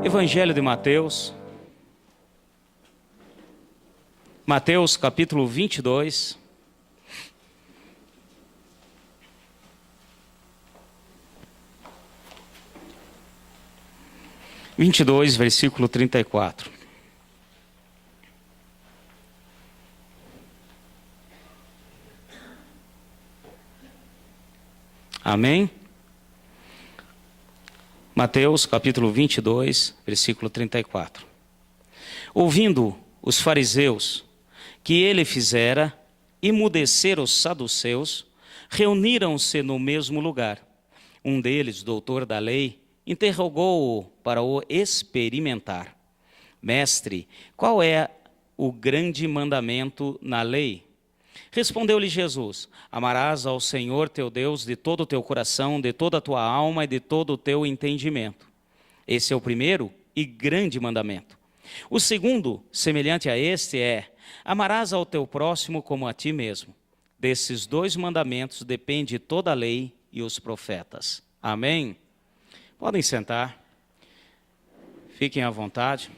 Evangelho de Mateus, Mateus capítulo 22. Versículo 34. Amém? Mateus capítulo 22, versículo 34. Ouvindo os fariseus que ele fizera emudecer os saduceus, reuniram-se no mesmo lugar. Um deles, doutor da lei, interrogou-o para o experimentar. Mestre, qual é o grande mandamento na lei? Respondeu-lhe Jesus: amarás ao Senhor teu Deus de todo o teu coração, de toda a tua alma e de todo o teu entendimento. Esse é o primeiro e grande mandamento. O segundo, semelhante a este, é: amarás ao teu próximo como a ti mesmo. Desses dois mandamentos depende toda a lei e os profetas. Amém? Podem sentar. Fiquem à vontade.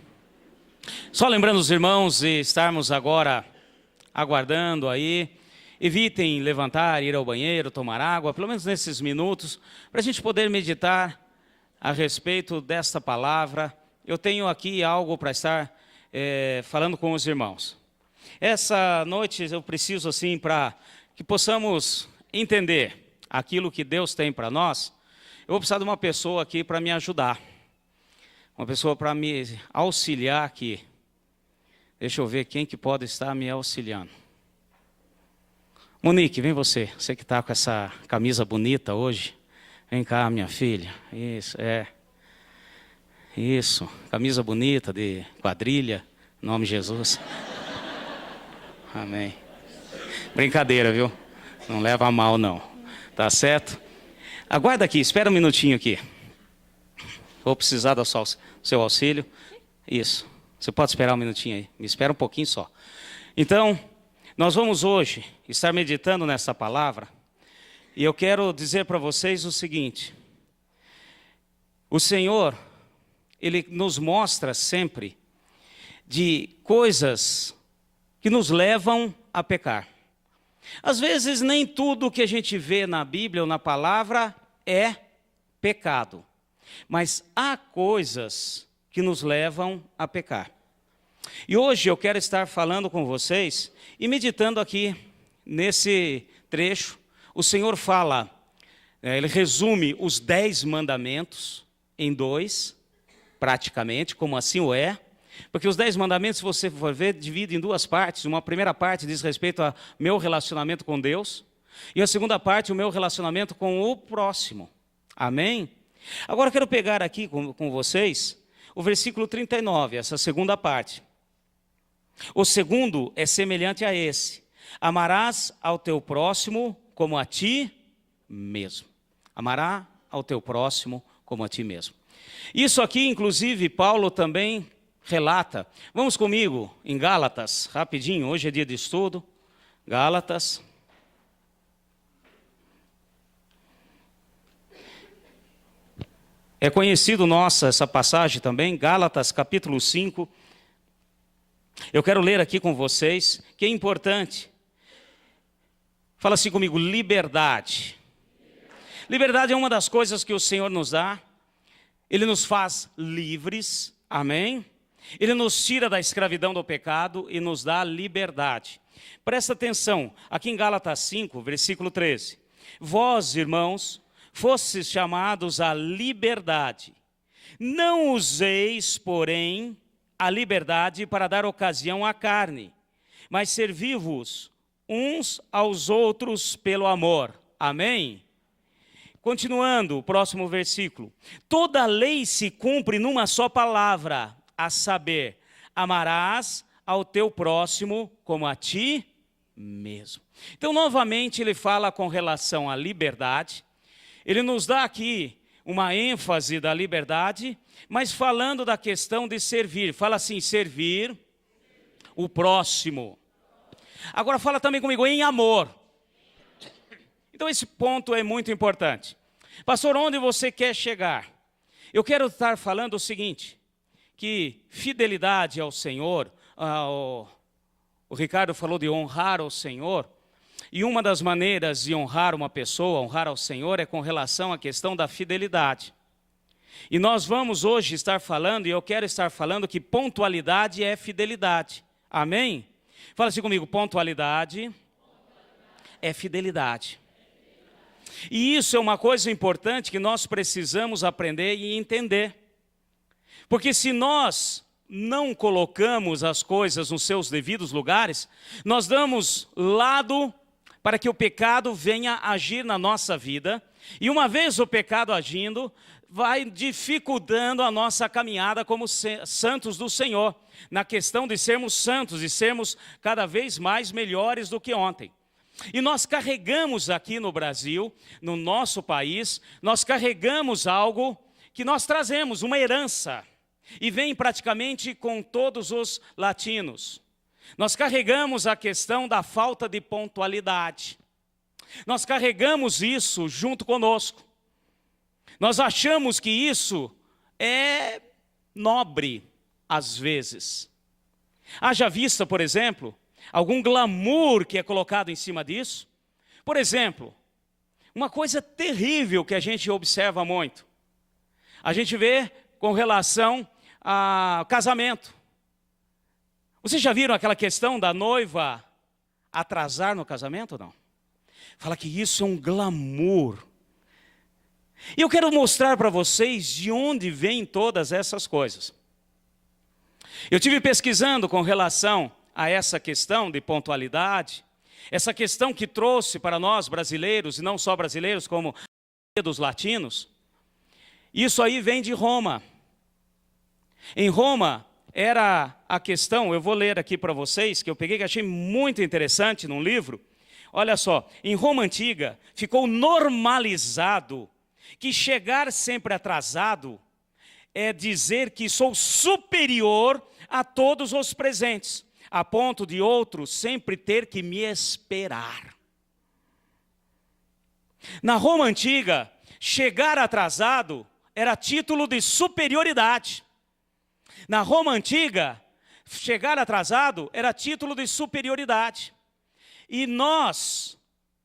Só lembrando os irmãos de estarmos agora aguardando aí, evitem levantar, ir ao banheiro, tomar água, pelo menos nesses minutos, para a gente poder meditar a respeito desta palavra. Eu tenho aqui algo para estar falando com os irmãos. Essa noite eu preciso, assim, para que possamos entender aquilo que Deus tem para nós, eu vou precisar de uma pessoa aqui para me ajudar, uma pessoa para me auxiliar aqui. Deixa eu ver quem que pode estar me auxiliando. Monique, vem você. Você que está com essa camisa bonita hoje. Vem cá, minha filha. Isso, Isso, camisa bonita de quadrilha. Em nome de Jesus. Amém. Brincadeira, viu? Não leva a mal, não. Tá certo? Aguarda aqui, espera um minutinho aqui. Vou precisar do seu auxílio. Isso. Você pode esperar um minutinho aí, me espera um pouquinho só. Então, nós vamos hoje estar meditando nessa palavra, e eu quero dizer para vocês o seguinte: o Senhor, Ele nos mostra sempre de coisas que nos levam a pecar. Às vezes, nem tudo que a gente vê na Bíblia ou na palavra é pecado, mas há coisas que nos levam a pecar. E hoje eu quero estar falando com vocês e meditando aqui nesse trecho. O Senhor fala, Ele resume os 10 mandamentos em 2, praticamente, como assim o é. Porque os 10 mandamentos, se você for ver, dividem em 2 partes. Uma primeira parte diz respeito ao meu relacionamento com Deus, e a segunda parte, o meu relacionamento com o próximo. Amém? Agora eu quero pegar aqui com vocês o versículo 39, essa segunda parte. O segundo é semelhante a esse: amarás ao teu próximo como a ti mesmo. Amará ao teu próximo como a ti mesmo. Isso aqui, inclusive, Paulo também relata. Vamos comigo em Gálatas, rapidinho, hoje é dia de estudo. Gálatas. É conhecido nossa essa passagem também, Gálatas capítulo 5. Eu quero ler aqui com vocês, que é importante. Fala assim comigo: liberdade. Liberdade é uma das coisas que o Senhor nos dá. Ele nos faz livres, amém? Ele nos tira da escravidão do pecado e nos dá liberdade. Presta atenção, aqui em Gálatas 5, versículo 13. Vós, irmãos, fostes chamados à liberdade. Não useis, porém, a liberdade para dar ocasião à carne, mas servi-vos uns aos outros pelo amor. Amém? Continuando, o próximo versículo. Toda a lei se cumpre numa só palavra, a saber, amarás ao teu próximo como a ti mesmo. Então, novamente, ele fala com relação à liberdade. Ele nos dá aqui uma ênfase da liberdade, mas falando da questão de servir. Fala assim: servir o próximo. Agora fala também comigo em amor. Então esse ponto é muito importante. Pastor, onde você quer chegar? Eu quero estar falando o seguinte, que fidelidade ao Senhor, o Ricardo falou de honrar ao Senhor, e uma das maneiras de honrar uma pessoa, honrar ao Senhor, é com relação à questão da fidelidade. E nós vamos hoje estar falando, e eu quero estar falando que pontualidade é fidelidade. Amém? Fala assim comigo, pontualidade é fidelidade. E isso é uma coisa importante que nós precisamos aprender e entender. Porque se nós não colocamos as coisas nos seus devidos lugares, nós damos lado para que o pecado venha agir na nossa vida. E uma vez o pecado agindo, vai dificultando a nossa caminhada como santos do Senhor. Na questão de sermos santos e sermos cada vez mais melhores do que ontem. E nós carregamos aqui no Brasil, no nosso país, nós carregamos algo que nós trazemos, uma herança. E vem praticamente com todos os latinos. Nós carregamos a questão da falta de pontualidade. Nós carregamos isso junto conosco. Nós achamos que isso é nobre, às vezes. Haja vista, por exemplo, algum glamour que é colocado em cima disso. Por exemplo, uma coisa terrível que a gente observa muito. A gente vê com relação ao casamento. Vocês já viram aquela questão da noiva atrasar no casamento ou não? Fala que isso é um glamour. E eu quero mostrar para vocês de onde vêm todas essas coisas. Eu tive pesquisando com relação a essa questão de pontualidade, essa questão que trouxe para nós brasileiros, e não só brasileiros, como dos latinos. Isso aí vem de Roma. Em Roma era a questão, eu vou ler aqui para vocês, que eu peguei, que achei muito interessante num livro. Olha só, em Roma Antiga ficou normalizado que chegar sempre atrasado é dizer que sou superior a todos os presentes, a ponto de outro sempre ter que me esperar. Na Roma Antiga, chegar atrasado era título de superioridade. Na Roma Antiga, chegar atrasado era título de superioridade. E nós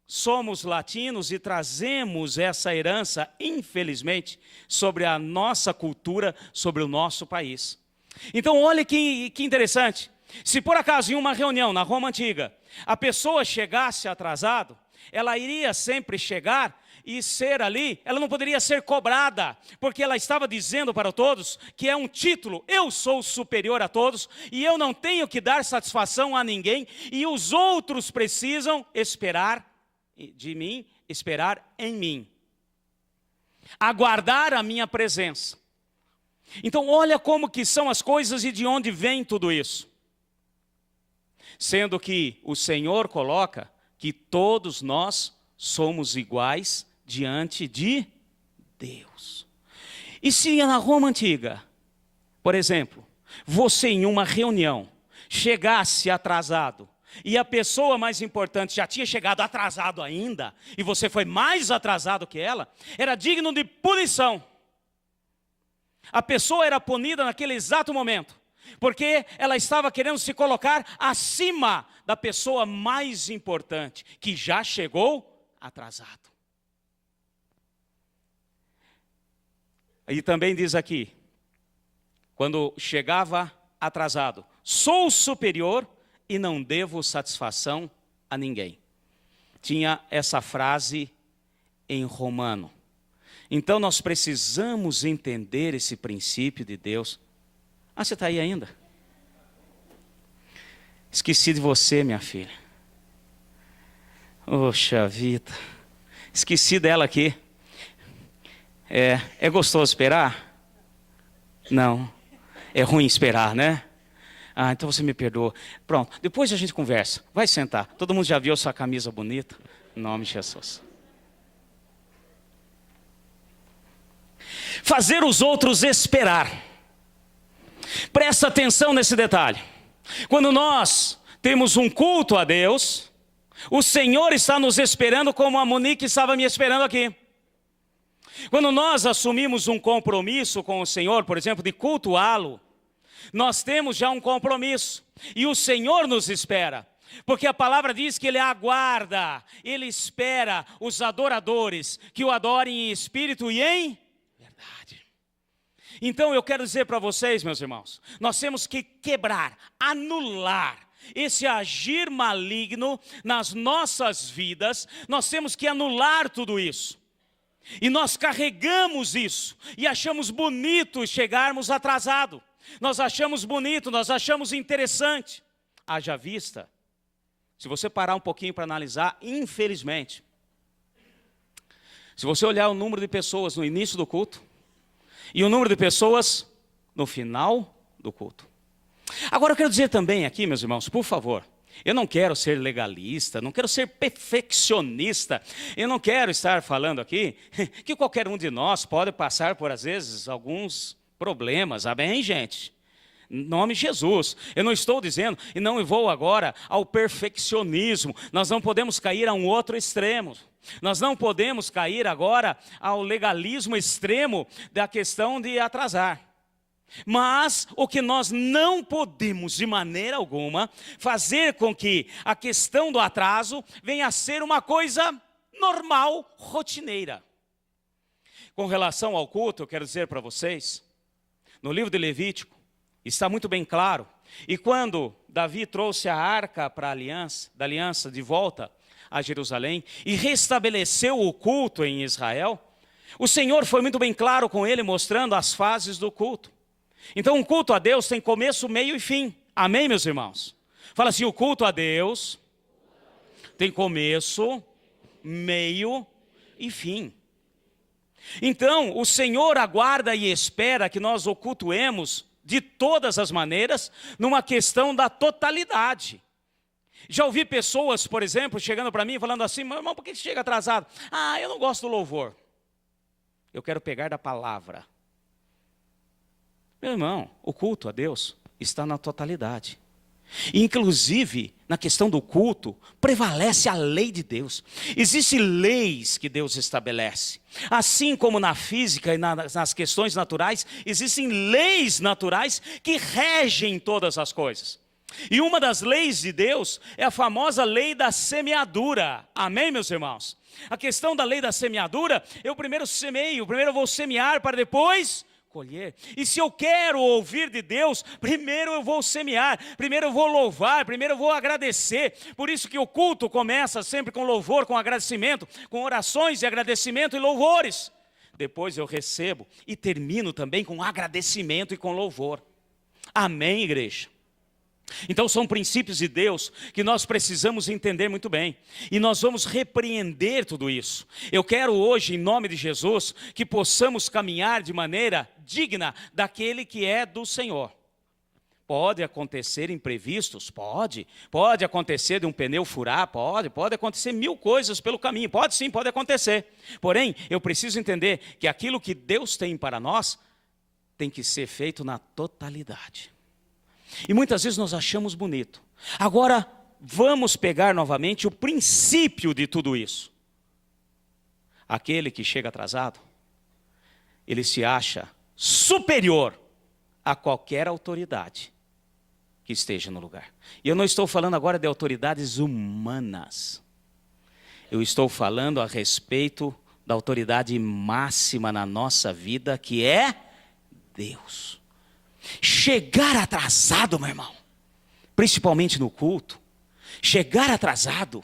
somos latinos e trazemos essa herança, infelizmente, sobre a nossa cultura, sobre o nosso país. Então, olha que interessante. Se por acaso em uma reunião na Roma Antiga, a pessoa chegasse atrasado, ela iria sempre chegar e ser ali, ela não poderia ser cobrada, porque ela estava dizendo para todos que é um título, eu sou superior a todos, e eu não tenho que dar satisfação a ninguém, e os outros precisam esperar de mim, esperar em mim, aguardar a minha presença. Então olha como que são as coisas e de onde vem tudo isso. Sendo que o Senhor coloca que todos nós somos iguais diante de Deus. E se na Roma Antiga, por exemplo, você em uma reunião chegasse atrasado, e a pessoa mais importante já tinha chegado atrasado ainda, e você foi mais atrasado que ela, era digno de punição. A pessoa era punida naquele exato momento, porque ela estava querendo se colocar acima da pessoa mais importante, que já chegou atrasado. E também diz aqui, quando chegava atrasado, sou superior e não devo satisfação a ninguém. Tinha essa frase em romano. Então nós precisamos entender esse princípio de Deus. Ah, você está aí ainda? Esqueci de você, minha filha. Poxa vida. Esqueci dela aqui. É gostoso esperar? Não. É ruim esperar, né? Ah, então você me perdoa. Pronto, depois a gente conversa. Vai sentar. Todo mundo já viu sua camisa bonita? Em nome de Jesus. Fazer os outros esperar. Presta atenção nesse detalhe. Quando nós temos um culto a Deus, o Senhor está nos esperando como a Monique estava me esperando aqui. Quando nós assumimos um compromisso com o Senhor, por exemplo, de cultuá-lo, nós temos já um compromisso. E o Senhor nos espera. Porque a palavra diz que Ele aguarda, Ele espera os adoradores que o adorem em espírito e em verdade. Então eu quero dizer para vocês, meus irmãos, nós temos que quebrar, anular esse agir maligno nas nossas vidas. Nós temos que anular tudo isso. E nós carregamos isso e achamos bonito chegarmos atrasado. Nós achamos bonito, nós achamos interessante. Haja vista, se você parar um pouquinho para analisar, infelizmente, se você olhar o número de pessoas no início do culto e o número de pessoas no final do culto. Agora eu quero dizer também aqui, meus irmãos, por favor, eu não quero ser legalista, não quero ser perfeccionista, eu não quero estar falando aqui que qualquer um de nós pode passar por, às vezes, alguns problemas, amém, gente? Em nome de Jesus, eu não estou dizendo, e não vou agora ao perfeccionismo, nós não podemos cair a um outro extremo, nós não podemos cair agora ao legalismo extremo da questão de atrasar. Mas o que nós não podemos de maneira alguma fazer com que a questão do atraso venha a ser uma coisa normal, rotineira. Com relação ao culto, eu quero dizer para vocês, no livro de Levítico, está muito bem claro. E quando Davi trouxe a arca da aliança de volta a Jerusalém e restabeleceu o culto em Israel, o Senhor foi muito bem claro com ele, mostrando as fases do culto. Então um culto a Deus tem começo, meio e fim. Amém, meus irmãos? Fala assim, o culto a Deus tem começo, meio e fim. Então o Senhor aguarda e espera que nós o cultuemos de todas as maneiras, numa questão da totalidade. Já ouvi pessoas, por exemplo, chegando para mim falando assim, meu irmão, por que você chega atrasado? Eu não gosto do louvor. Eu quero pegar da palavra. Meu irmão, o culto a Deus está na totalidade. Inclusive, na questão do culto, prevalece a lei de Deus. Existem leis que Deus estabelece. Assim como na física e nas questões naturais, existem leis naturais que regem todas as coisas. E uma das leis de Deus é a famosa lei da semeadura. Amém, meus irmãos? A questão da lei da semeadura, eu primeiro semeio, primeiro eu vou semear para depois colher. E se eu quero ouvir de Deus, primeiro eu vou semear, primeiro eu vou louvar, primeiro eu vou agradecer. Por isso que o culto começa sempre com louvor, com agradecimento, com orações de agradecimento e louvores. Depois eu recebo e termino também com agradecimento e com louvor. Amém, igreja? Então são princípios de Deus que nós precisamos entender muito bem. E nós vamos repreender tudo isso. Eu quero hoje, em nome de Jesus, que possamos caminhar de maneira digna daquele que é do Senhor. Pode acontecer imprevistos? Pode. Pode acontecer de um pneu furar? Pode acontecer mil coisas pelo caminho. Pode sim, pode acontecer. Porém, eu preciso entender que aquilo que Deus tem para nós tem que ser feito na totalidade. E muitas vezes nós achamos bonito. Agora, vamos pegar novamente o princípio de tudo isso. Aquele que chega atrasado, ele se acha superior a qualquer autoridade que esteja no lugar. E eu não estou falando agora de autoridades humanas. Eu estou falando a respeito da autoridade máxima na nossa vida, que é Deus. Chegar atrasado, meu irmão, principalmente no culto, chegar atrasado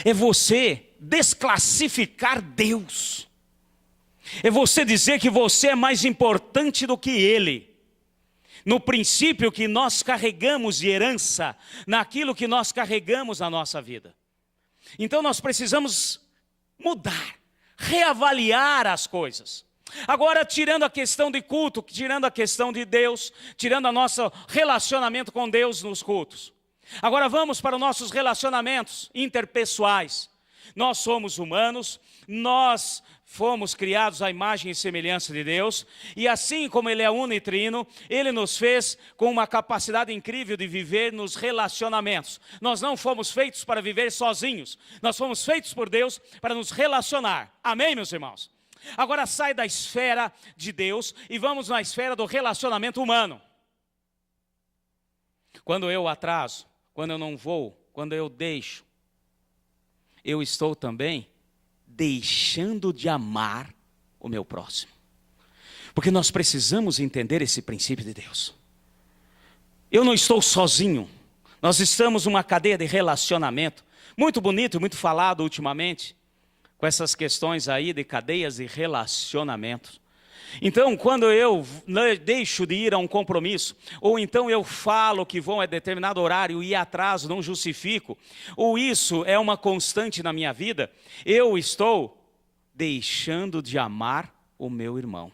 é você desclassificar Deus. É você dizer que você é mais importante do que Ele. No princípio que nós carregamos de herança, naquilo que nós carregamos na nossa vida. Então nós precisamos mudar, reavaliar as coisas. Agora, tirando a questão de culto, tirando a questão de Deus, tirando o nosso relacionamento com Deus nos cultos. Agora vamos para os nossos relacionamentos interpessoais. Nós somos humanos, nós fomos criados à imagem e semelhança de Deus, e assim como Ele é unitrino, Ele nos fez com uma capacidade incrível de viver nos relacionamentos. Nós não fomos feitos para viver sozinhos, nós fomos feitos por Deus para nos relacionar. Amém, meus irmãos? Agora sai da esfera de Deus e vamos na esfera do relacionamento humano. Quando eu atraso, quando eu não vou, quando eu deixo, eu estou também deixando de amar o meu próximo. Porque nós precisamos entender esse princípio de Deus. Eu não estou sozinho. Nós estamos numa cadeia de relacionamento. Muito bonito, muito falado ultimamente, com essas questões aí de cadeias de relacionamento. Então, quando eu deixo de ir a um compromisso, ou então eu falo que vou a determinado horário e atraso, não justifico, ou isso é uma constante na minha vida, eu estou deixando de amar o meu irmão.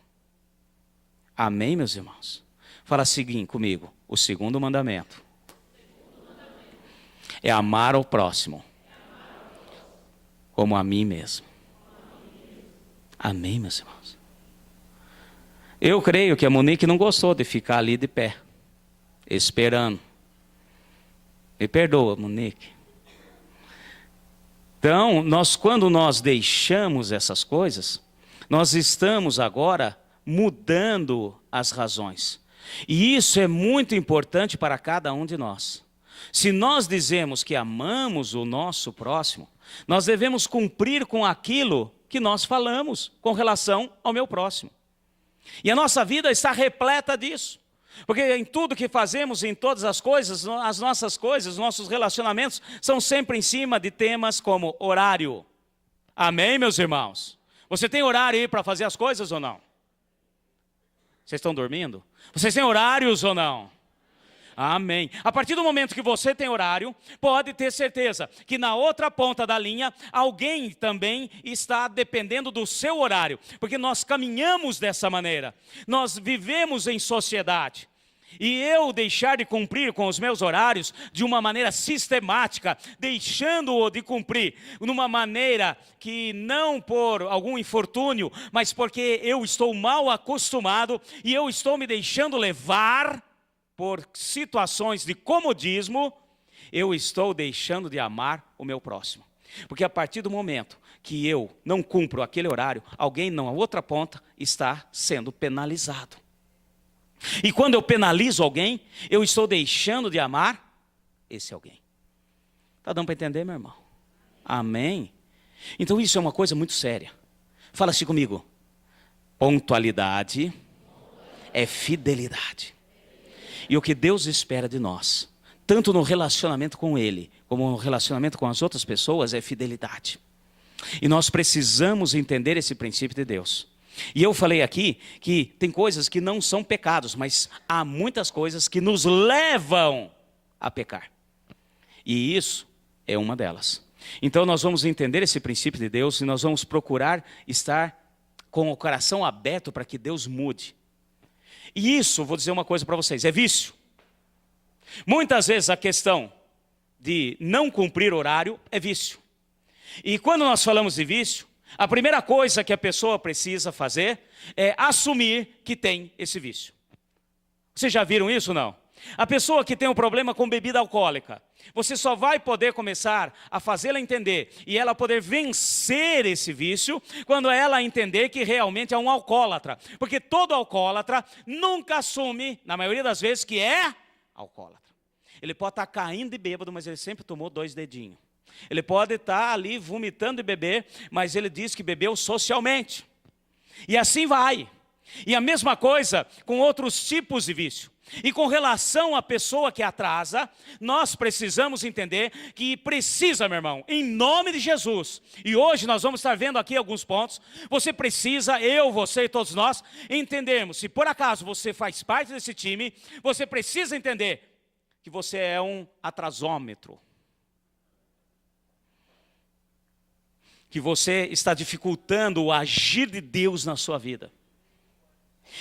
Amém, meus irmãos? Fala assim comigo, o segundo mandamento é amar o próximo como a mim mesmo. Amém, meus irmãos? Eu creio que a Monique não gostou de ficar ali de pé, esperando. Me perdoa, Monique. Então, quando nós deixamos essas coisas, nós estamos agora mudando as razões. E isso é muito importante para cada um de nós. Se nós dizemos que amamos o nosso próximo, nós devemos cumprir com aquilo que nós falamos com relação ao meu próximo. E a nossa vida está repleta disso. Porque em tudo que fazemos, em todas as coisas, as nossas coisas, nossos relacionamentos, são sempre em cima de temas como horário. Amém, meus irmãos? Você tem horário aí para fazer as coisas ou não? Vocês estão dormindo? Vocês têm horários ou não? Amém. A partir do momento que você tem horário, pode ter certeza que na outra ponta da linha, alguém também está dependendo do seu horário. Porque nós caminhamos dessa maneira. Nós vivemos em sociedade. E eu deixar de cumprir com os meus horários de uma maneira sistemática, deixando-o de cumprir de uma maneira que não por algum infortúnio, mas porque eu estou mal acostumado e eu estou me deixando levar por situações de comodismo, eu estou deixando de amar o meu próximo. Porque a partir do momento que eu não cumpro aquele horário, alguém na outra ponta está sendo penalizado. E quando eu penalizo alguém, eu estou deixando de amar esse alguém. Está dando para entender, meu irmão? Amém? Então isso é uma coisa muito séria. Fala assim comigo. Pontualidade é fidelidade. E o que Deus espera de nós, tanto no relacionamento com Ele, como no relacionamento com as outras pessoas, é fidelidade. E nós precisamos entender esse princípio de Deus. E eu falei aqui que tem coisas que não são pecados, mas há muitas coisas que nos levam a pecar. E isso é uma delas. Então nós vamos entender esse princípio de Deus e nós vamos procurar estar com o coração aberto para que Deus mude. E isso, vou dizer uma coisa para vocês, é vício. Muitas vezes a questão de não cumprir horário é vício. E quando nós falamos de vício, a primeira coisa que a pessoa precisa fazer é assumir que tem esse vício. Vocês já viram isso ou não? A pessoa que tem um problema com bebida alcoólica, você só vai poder começar a fazê-la entender e ela poder vencer esse vício quando ela entender que realmente é um alcoólatra. Porque todo alcoólatra nunca assume, na maioria das vezes, que é alcoólatra. Ele pode estar caindo de bêbado, mas ele sempre tomou 2 dedinhos. Ele pode estar ali vomitando de beber, mas ele diz que bebeu socialmente. E assim vai. E a mesma coisa com outros tipos de vício. E com relação à pessoa que atrasa, nós precisamos entender que precisa, meu irmão, em nome de Jesus. E hoje nós vamos estar vendo aqui alguns pontos. Você precisa, eu, você e todos nós, entendermos. Se por acaso você faz parte desse time, você precisa entender que você é um atrasômetro. Que você está dificultando o agir de Deus na sua vida.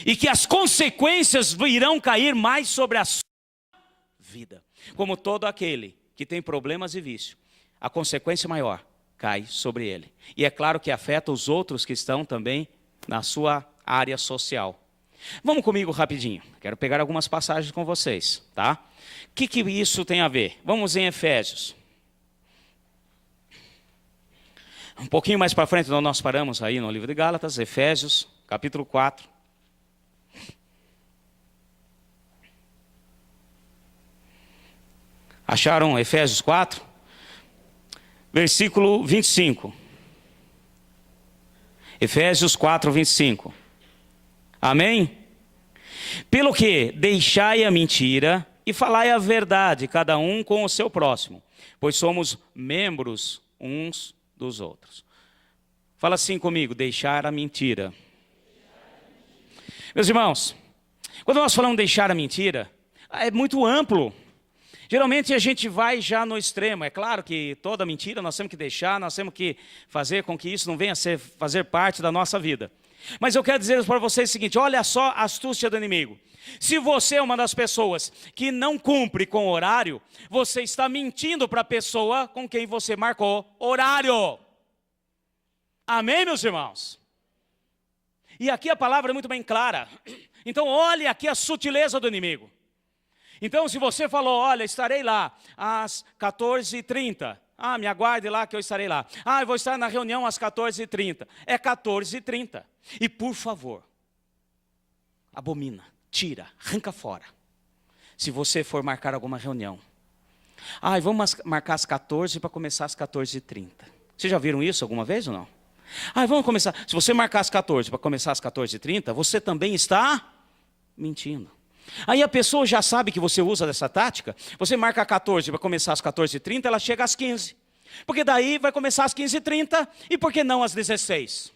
E que as consequências irão cair mais sobre a sua vida. Como todo aquele que tem problemas e vício, a consequência maior cai sobre ele. E é claro que afeta os outros que estão também na sua área social. Vamos comigo rapidinho. Quero pegar algumas passagens com vocês, tá? O que isso tem a ver? Vamos em Efésios. Um pouquinho mais para frente, então nós paramos aí no livro de Gálatas, Efésios, capítulo 4. Acharam Efésios 4? Versículo 25. Efésios 4, 25. Amém? Pelo que deixai a mentira e falai a verdade, cada um com o seu próximo, pois somos membros uns dos outros. Fala assim comigo, deixar a mentira. Meus irmãos, quando nós falamos deixar a mentira, é muito amplo. Geralmente a gente vai já no extremo. É claro que toda mentira nós temos que deixar, nós temos que fazer com que isso não venha a fazer parte da nossa vida. Mas eu quero dizer para vocês o seguinte, olha só a astúcia do inimigo. Se você é uma das pessoas que não cumpre com o horário, você está mentindo para a pessoa com quem você marcou horário. Amém, meus irmãos? E aqui a palavra é muito bem clara. Então olhe aqui a sutileza do inimigo. Então se você falou, olha, estarei lá às 14h30. Me aguarde lá que eu estarei lá. Eu vou estar na reunião às 14h30. É 14h30. E por favor, abomina, tira, arranca fora. Se você for marcar alguma reunião. Vamos marcar às 14 para começar às 14h30. Vocês já viram isso alguma vez ou não? Vamos começar. Se você marcar às 14 para começar às 14h30, você também está mentindo. Aí a pessoa já sabe que você usa dessa tática. Você marca 14 para começar às 14h30, ela chega às 15. Porque daí vai começar às 15h30 e por que não às 16?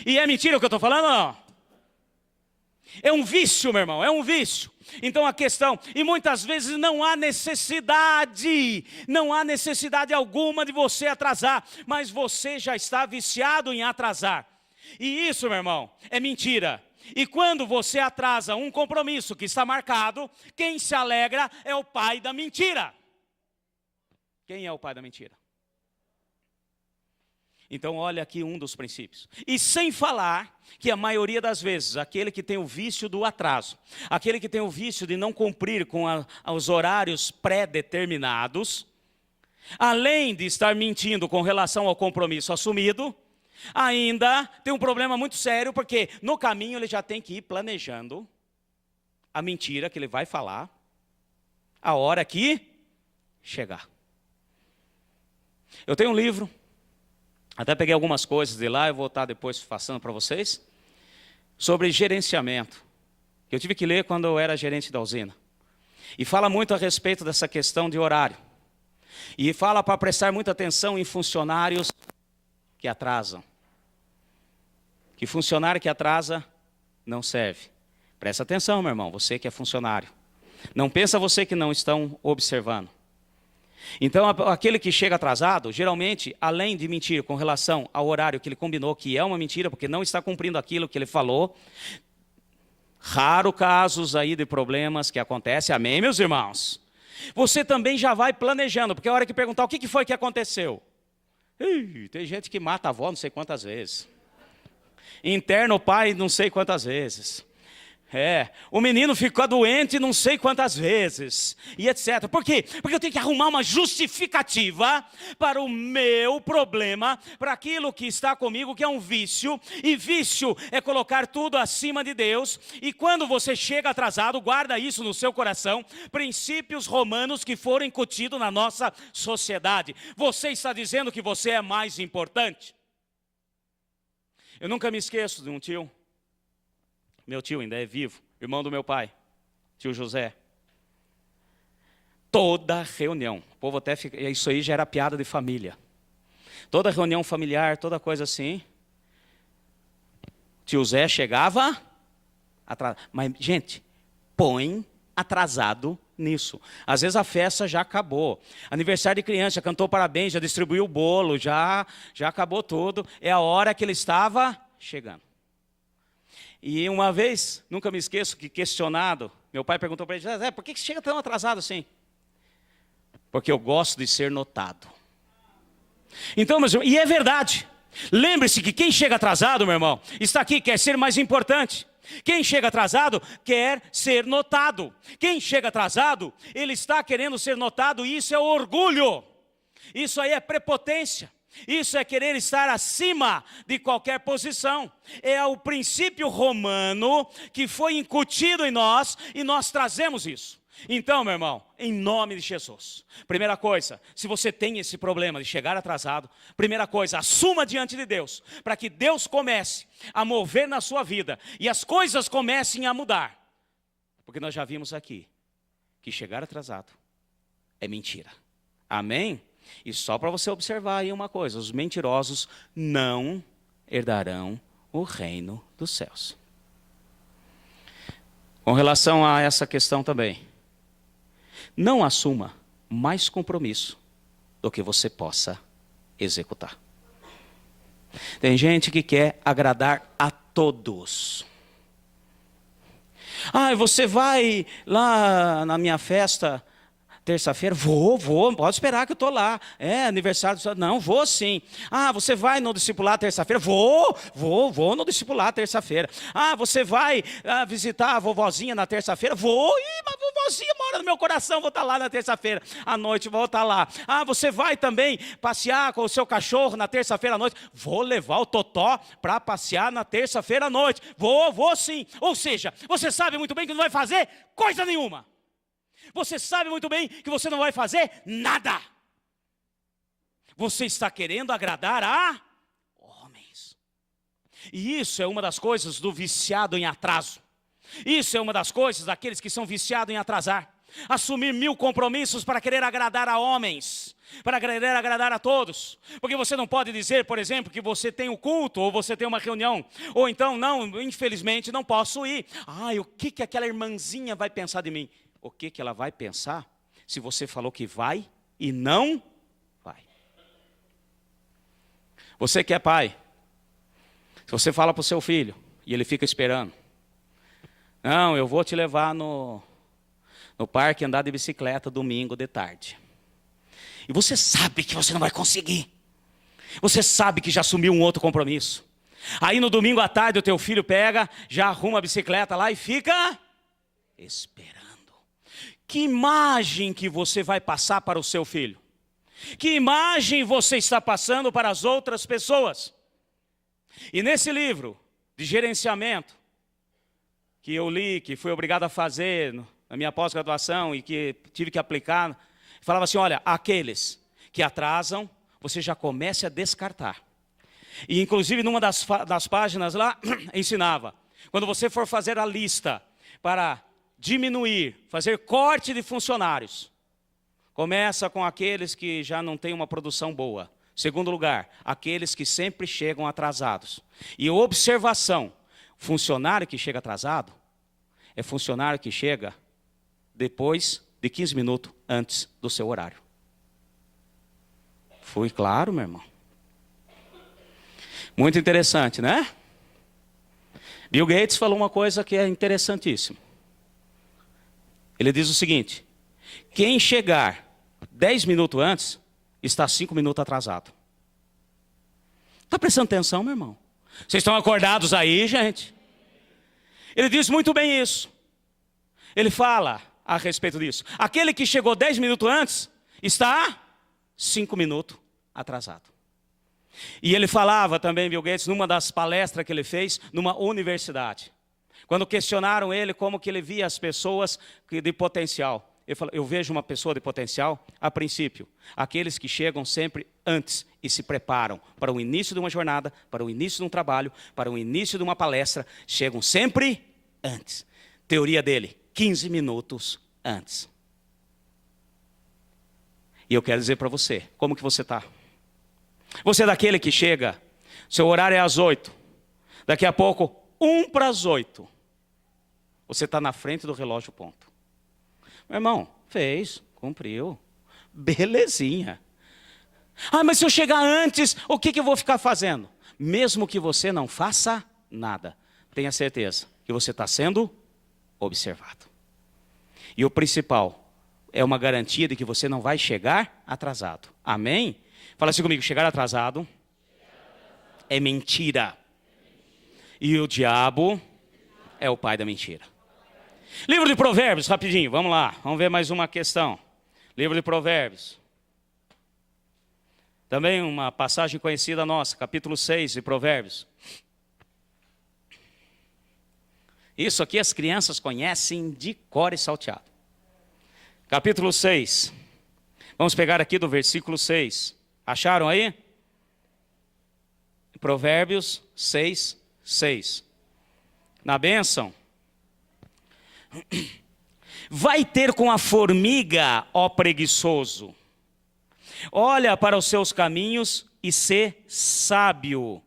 E é mentira o que eu estou falando ou não? É um vício, meu irmão, é um vício. Então a questão, e muitas vezes não há necessidade alguma de você atrasar, mas você já está viciado em atrasar. E isso, meu irmão, é mentira. E quando você atrasa um compromisso que está marcado, quem se alegra é o pai da mentira. Quem é o pai da mentira? Então olha aqui um dos princípios. E sem falar que a maioria das vezes, aquele que tem o vício do atraso, aquele que tem o vício de não cumprir com os horários pré-determinados, além de estar mentindo com relação ao compromisso assumido, ainda tem um problema muito sério, porque no caminho ele já tem que ir planejando a mentira que ele vai falar, a hora que chegar. Eu tenho um livro, até peguei algumas coisas de lá, eu vou estar depois passando para vocês, sobre gerenciamento, que eu tive que ler quando eu era gerente da usina. E fala muito a respeito dessa questão de horário. E fala para prestar muita atenção em funcionários que atrasam. Que funcionário que atrasa não serve. Presta atenção, meu irmão, você que é funcionário. Não pensa você que não estão observando. Então, aquele que chega atrasado, geralmente, além de mentir com relação ao horário que ele combinou, que é uma mentira, porque não está cumprindo aquilo que ele falou, raro casos aí de problemas que acontecem, amém, meus irmãos? Você também já vai planejando, porque a hora que perguntar o que foi que aconteceu, tem gente que mata a avó não sei quantas vezes. Interna o pai não sei quantas vezes. O menino ficou doente não sei quantas vezes. E etc. Por quê? Porque eu tenho que arrumar uma justificativa para o meu problema, para aquilo que está comigo, que é um vício. E vício é colocar tudo acima de Deus. E quando você chega atrasado, guarda isso no seu coração. Princípios romanos que foram incutidos na nossa sociedade. Você está dizendo que você é mais importante? Eu nunca me esqueço de um tio, meu tio ainda é vivo, irmão do meu pai, tio José. Toda reunião, o povo até fica, isso aí já era piada de família. Toda reunião familiar, toda coisa assim, tio Zé chegava atrasado. Mas, gente, põe atrasado nisso. Às vezes a festa já acabou. Aniversário de criança, já cantou parabéns, já distribuiu o bolo, já acabou tudo. É a hora que ele estava chegando. E uma vez, nunca me esqueço, que questionado, meu pai perguntou para ele, Zé, por que você chega tão atrasado assim? Porque eu gosto de ser notado. Então, meus irmãos, e é verdade. Lembre-se que quem chega atrasado, meu irmão, está aqui, quer ser mais importante. Quem chega atrasado quer ser notado. Quem chega atrasado, ele está querendo ser notado, e isso é orgulho. Isso aí é prepotência. Isso é querer estar acima de qualquer posição. É o princípio romano que foi incutido em nós e nós trazemos isso. Então, meu irmão, em nome de Jesus, primeira coisa, se você tem esse problema de chegar atrasado, primeira coisa, assuma diante de Deus, para que Deus comece a mover na sua vida e as coisas comecem a mudar. Porque nós já vimos aqui que chegar atrasado é mentira. Amém? E só para você observar aí uma coisa, os mentirosos não herdarão o reino dos céus. Com relação a essa questão também, não assuma mais compromisso do que você possa executar. Tem gente que quer agradar a todos. Você vai lá na minha festa terça-feira? Vou, pode esperar que eu estou lá. É aniversário do... Não, vou sim. Você vai no discipulado terça-feira? Vou no discipulado terça-feira. Você vai visitar a vovozinha na terça-feira? Vou, mas a vovozinha mora no meu coração, vou estar lá na terça-feira à noite, vou estar lá. Você vai também passear com o seu cachorro na terça-feira à noite? Vou levar o Totó para passear na terça-feira à noite. Vou sim. Ou seja, você sabe muito bem que não vai fazer coisa nenhuma. Você sabe muito bem que você não vai fazer nada. Você está querendo agradar a homens. E isso é uma das coisas do viciado em atraso. Isso é uma das coisas daqueles que são viciados em atrasar. Assumir 1000 compromissos para querer agradar a homens, para querer agradar a todos. Porque você não pode dizer, por exemplo, que você tem um culto, ou você tem uma reunião, ou então, não, infelizmente não posso ir. O que aquela irmãzinha vai pensar de mim? O que ela vai pensar se você falou que vai e não vai? Você que é pai, se você fala para o seu filho e ele fica esperando, não, eu vou te levar no parque andar de bicicleta domingo de tarde. E você sabe que você não vai conseguir. Você sabe que já assumiu um outro compromisso. Aí no domingo à tarde o teu filho pega, já arruma a bicicleta lá e fica esperando. Que imagem que você vai passar para o seu filho? Que imagem você está passando para as outras pessoas? E nesse livro de gerenciamento, que eu li, que fui obrigado a fazer na minha pós-graduação e que tive que aplicar, falava assim, olha, aqueles que atrasam, você já comece a descartar. E inclusive numa das páginas lá, ensinava, quando você for fazer a lista para diminuir, fazer corte de funcionários, começa com aqueles que já não têm uma produção boa. Segundo lugar, aqueles que sempre chegam atrasados. E observação, funcionário que chega atrasado é funcionário que chega depois de 15 minutos antes do seu horário. Fui claro, meu irmão? Muito interessante, né? Bill Gates falou uma coisa que é interessantíssima. Ele diz o seguinte, quem chegar 10 minutos antes, está 5 minutos atrasado. Está prestando atenção, meu irmão? Vocês estão acordados aí, gente? Ele diz muito bem isso. Ele fala a respeito disso. Aquele que chegou 10 minutos antes, está 5 minutos atrasado. E ele falava também, Bill Gates, numa das palestras que ele fez, numa universidade. Quando questionaram ele como que ele via as pessoas de potencial. Ele falou, eu vejo uma pessoa de potencial, a princípio, aqueles que chegam sempre antes e se preparam para o início de uma jornada, para o início de um trabalho, para o início de uma palestra, chegam sempre antes. Teoria dele, 15 minutos antes. E eu quero dizer para você, como que você está? Você é daquele que chega, seu horário é às 8, daqui a pouco, 1 para as 8. Você está na frente do relógio ponto. Meu irmão, fez, cumpriu. Belezinha. Mas se eu chegar antes, o que eu vou ficar fazendo? Mesmo que você não faça nada, tenha certeza que você está sendo observado. E o principal, é uma garantia de que você não vai chegar atrasado. Amém? Fala assim comigo, chegar atrasado é mentira. E o diabo é o pai da mentira. Livro de Provérbios, rapidinho, vamos lá. Vamos ver mais uma questão. Livro de Provérbios. Também uma passagem conhecida nossa, capítulo 6 de Provérbios. Isso aqui as crianças conhecem de cor e salteado. Capítulo 6. Vamos pegar aqui do versículo 6. Acharam aí? Provérbios 6, 6. Na bênção. Vai ter com a formiga, ó preguiçoso. Olha para os seus caminhos e sê sábio.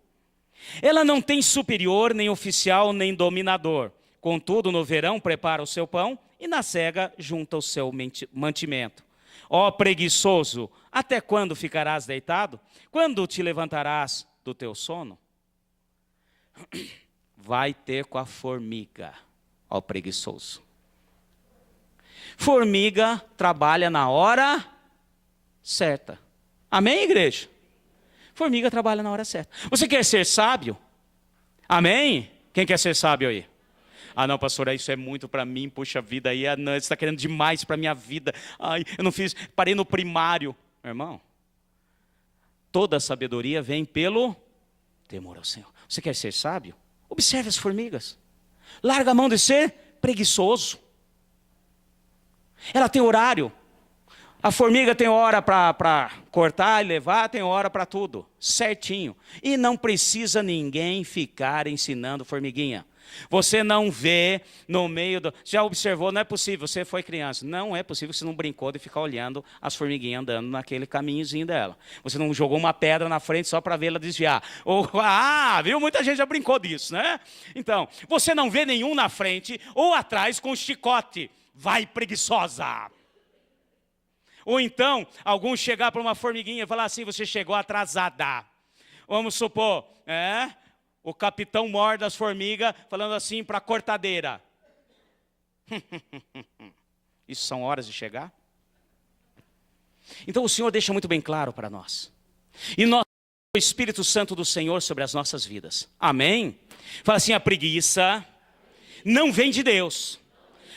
Ela não tem superior, nem oficial, nem dominador. Contudo, no verão prepara o seu pão e na cega junta o seu mantimento. Ó preguiçoso, até quando ficarás deitado? Quando te levantarás do teu sono? Vai ter com a formiga, ó preguiçoso. Formiga trabalha na hora certa. Amém, igreja? Formiga trabalha na hora certa. Você quer ser sábio? Amém? Quem quer ser sábio aí? Ah, não, pastor, isso é muito para mim, puxa vida, aí você está querendo demais para a minha vida. Ai, eu não fiz, parei no primário. Meu irmão, toda a sabedoria vem pelo temor ao Senhor. Você quer ser sábio? Observe as formigas. Larga a mão de ser preguiçoso. Ela tem horário. A formiga tem hora para cortar e levar, tem hora para tudo, certinho. E não precisa ninguém ficar ensinando formiguinha. Você não vê no meio do... Já observou, não é possível, você foi criança. Não é possível, você não brincou de ficar olhando as formiguinhas andando naquele caminhozinho dela. Você não jogou uma pedra na frente só para vê-la desviar. Ou, viu? Muita gente já brincou disso, né? Então, você não vê nenhum na frente ou atrás com chicote. Vai, preguiçosa! Ou então, algum chegar para uma formiguinha e falar assim, você chegou atrasada. Vamos supor, o capitão mor das formigas falando assim para a cortadeira. Isso são horas de chegar? Então o Senhor deixa muito bem claro para nós. E nós temos o Espírito Santo do Senhor sobre as nossas vidas. Amém? Fala assim, a preguiça não vem de Deus.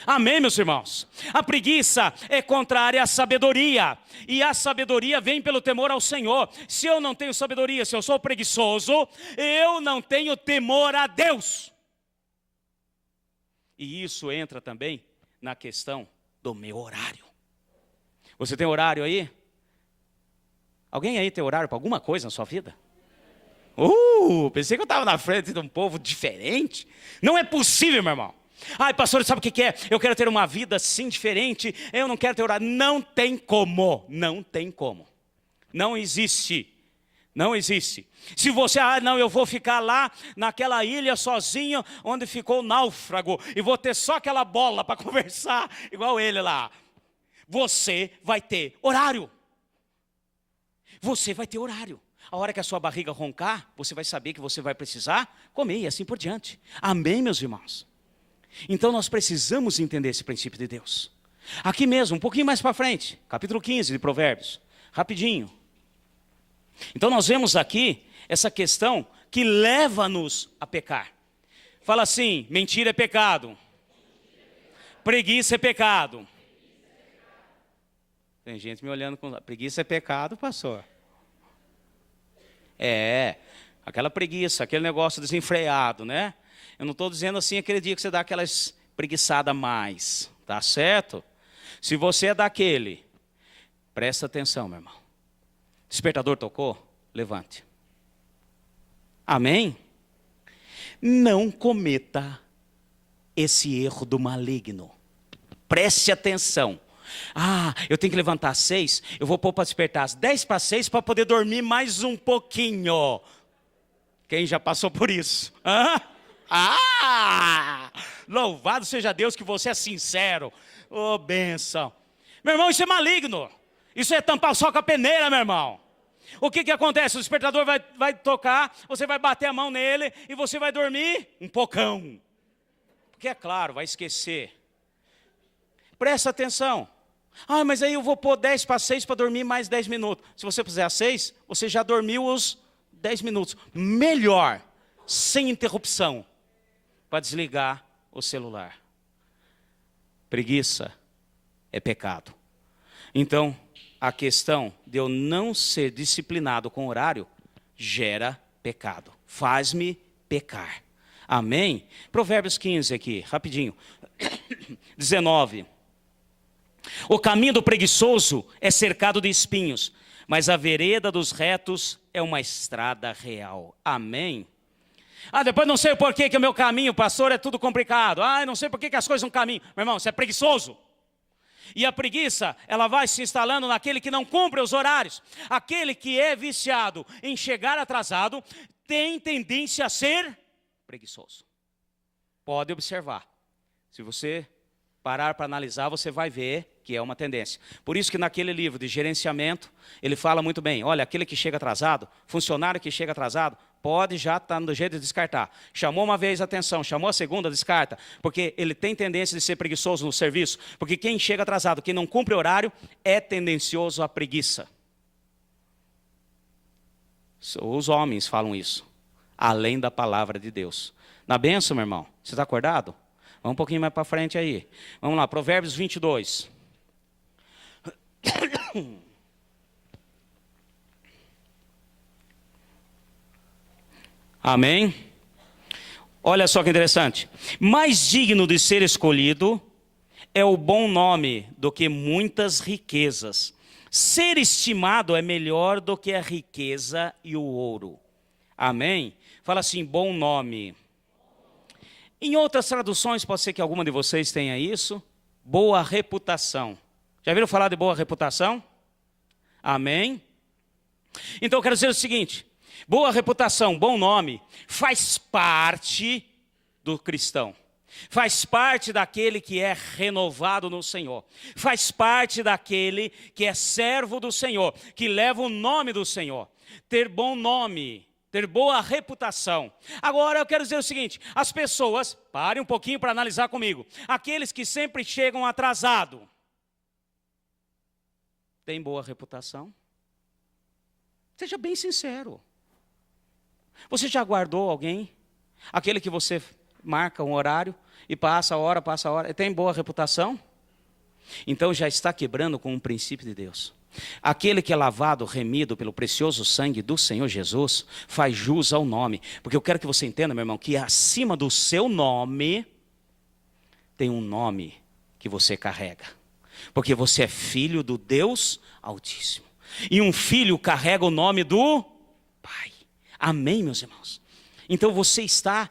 Amém, meus irmãos? A preguiça é contrária à sabedoria. E a sabedoria vem pelo temor ao Senhor. Se eu não tenho sabedoria, se eu sou preguiçoso, eu não tenho temor a Deus. E isso entra também na questão do meu horário. Você tem horário aí? Alguém aí tem horário para alguma coisa na sua vida? Pensei que eu estava na frente de um povo diferente. Não é possível, meu irmão. Ai, pastor, sabe o que é? Eu quero ter uma vida assim diferente, eu não quero ter horário. Não tem como, não tem como. Não existe, não existe. Se você, não, eu vou ficar lá naquela ilha sozinho, onde ficou o náufrago, e vou ter só aquela bola para conversar, igual ele lá. Você vai ter horário. Você vai ter horário. A hora que a sua barriga roncar, você vai saber que você vai precisar comer e assim por diante. Amém, meus irmãos? Então nós precisamos entender esse princípio de Deus. Aqui mesmo, um pouquinho mais para frente, capítulo 15 de Provérbios, rapidinho. Então nós vemos aqui essa questão que leva-nos a pecar. Fala assim, mentira é pecado. Preguiça é pecado. Tem gente me olhando com... Preguiça é pecado, pastor? Aquela preguiça, aquele negócio desenfreado, né? Eu não estou dizendo assim aquele dia que você dá aquelas preguiçadas a mais, tá certo? Se você é daquele, presta atenção, meu irmão. Despertador tocou? Levante. Amém? Não cometa esse erro do maligno. Preste atenção. Eu tenho que levantar às 6, eu vou pôr para despertar às 10 para 6 para poder dormir mais um pouquinho. Quem já passou por isso? Louvado seja Deus que você é sincero. Bênção. Meu irmão, isso é maligno. Isso é tampar o sol com a peneira, meu irmão. O que acontece? O despertador vai tocar, você vai bater a mão nele e você vai dormir um pocão. Porque é claro, vai esquecer. Presta atenção. Mas aí eu vou pôr 10 para 6 para dormir mais 10 minutos. Se você puser às 6, você já dormiu os 10 minutos. Melhor, sem interrupção, para desligar o celular. Preguiça é pecado. Então, a questão de eu não ser disciplinado com horário gera pecado. Faz-me pecar. Amém? Provérbios 15 aqui, rapidinho. 19. O caminho do preguiçoso é cercado de espinhos, mas a vereda dos retos é uma estrada real. Amém? Depois não sei o porquê que o meu caminho, pastor, é tudo complicado. Eu não sei porquê que as coisas não caminham. Meu irmão, você é preguiçoso. E a preguiça, ela vai se instalando naquele que não cumpre os horários. Aquele que é viciado em chegar atrasado, tem tendência a ser preguiçoso. Pode observar. Se você parar para analisar, você vai ver que é uma tendência. Por isso que naquele livro de gerenciamento, ele fala muito bem, olha, aquele que chega atrasado, funcionário que chega atrasado, pode já estar no jeito de descartar. Chamou uma vez a atenção, chamou a segunda, descarta, porque ele tem tendência de ser preguiçoso no serviço, porque quem chega atrasado, quem não cumpre horário, é tendencioso à preguiça. Os homens falam isso, além da palavra de Deus. Na bênção, meu irmão, você está acordado? Vamos um pouquinho mais para frente aí. Vamos lá, Provérbios 22. Amém? Olha só que interessante. Mais digno de ser escolhido é o bom nome do que muitas riquezas. Ser estimado é melhor do que a riqueza e o ouro. Amém? Fala assim, bom nome. Em outras traduções, pode ser que alguma de vocês tenha isso. Boa reputação. Já viram falar de boa reputação? Amém? Então eu quero dizer o seguinte. Boa reputação, bom nome, faz parte do cristão. Faz parte daquele que é renovado no Senhor. Faz parte daquele que é servo do Senhor, que leva o nome do Senhor. Ter bom nome, ter boa reputação. Agora eu quero dizer o seguinte, as pessoas, parem um pouquinho para analisar comigo. Aqueles que sempre chegam atrasados, têm boa reputação? Seja bem sincero. Você já guardou alguém? Aquele que você marca um horário e passa a hora, tem boa reputação? Então já está quebrando com um princípio de Deus. Aquele que é lavado, remido pelo precioso sangue do Senhor Jesus, faz jus ao nome. Porque eu quero que você entenda, meu irmão, que acima do seu nome, tem um nome que você carrega. Porque você é filho do Deus Altíssimo. E um filho carrega o nome do Pai. Amém, meus irmãos? Então você está,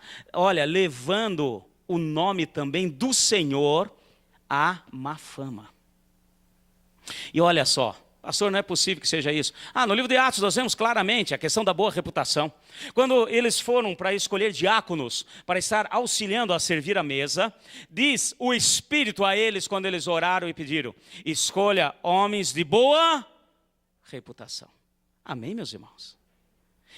levando o nome também do Senhor à má fama. E olha só, pastor, não é possível que seja isso. No livro de Atos nós vemos claramente a questão da boa reputação. Quando eles foram para escolher diáconos, para estar auxiliando a servir a mesa, diz o Espírito a eles, quando eles oraram e pediram, escolha homens de boa reputação. Amém, meus irmãos?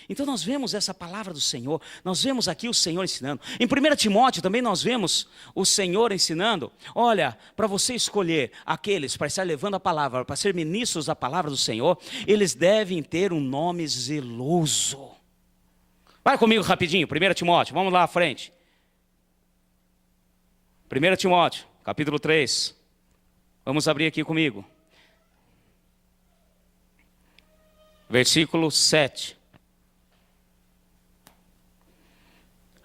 Então nós vemos essa palavra do Senhor, nós vemos aqui o Senhor ensinando. Em 1 Timóteo também nós vemos o Senhor ensinando, para você escolher aqueles para estar levando a palavra, para ser ministros da palavra do Senhor, eles devem ter um nome zeloso. Vai comigo rapidinho, 1 Timóteo, vamos lá à frente. 1 Timóteo, capítulo 3, vamos abrir aqui comigo. Versículo 7.